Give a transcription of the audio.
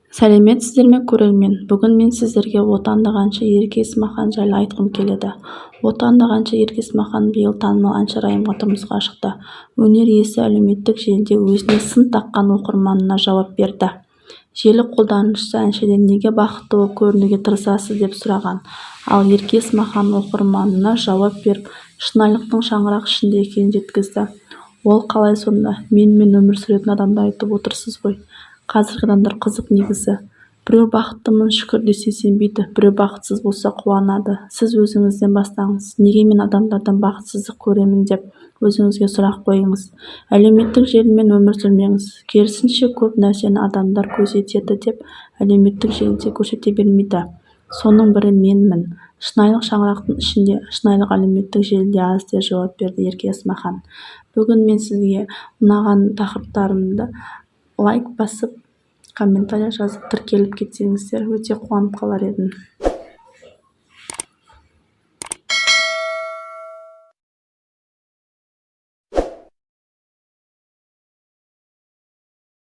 сәлеметсіздер ме көрермен, бүгін мен сіздерге отандық әнші Ерке Есмахан жайлы айтқым келеді. Отандық әнші Ерке Есмахан биыл танымал әнші Райымға тұрмысқа шықты. Өнер иесі әлеуметтік желіде өзіне сын таққан оқырманына жауап берді. Желі қолданушысы әншіден неге бақытты болып көрінуге тырысасыз деп сұраған. Ал Ерке Есмахан оқырманына жауап беріп, шынайылықтың шаңырақ ішінде екенін жеткізді. Ол қалай сонда? Менімен өмір сүретін адамды айтып отырсыз ғой. Қазіргі адамдар қызық негізі. Біреу бақыттымын шүкір десе сенбейді, біреу бақытсыз болса қуанады. Сіз өзіңізден бастаңыз. Неге мен адамдардан бақытсыздық көремін деп өзіңізге сұрақ қойыңыз. Әлеуметтік желімен өмір сүрмеңіз. Керісінше көп нәрсені адамдар көз етеді деп әлеуметтік желіде көрсете бермейді. Соның бірі менмін. Шынайылық шаңырақтың ішінде, шынайылық әлеуметтік желіде аз деп жауап берді Ерке Есмахан. Бүгін мен сізге ұнаған тақырыптарымды лайк басып, комментарий жазып тіркеліп кетсеңіздер өте қуанып қалар едім.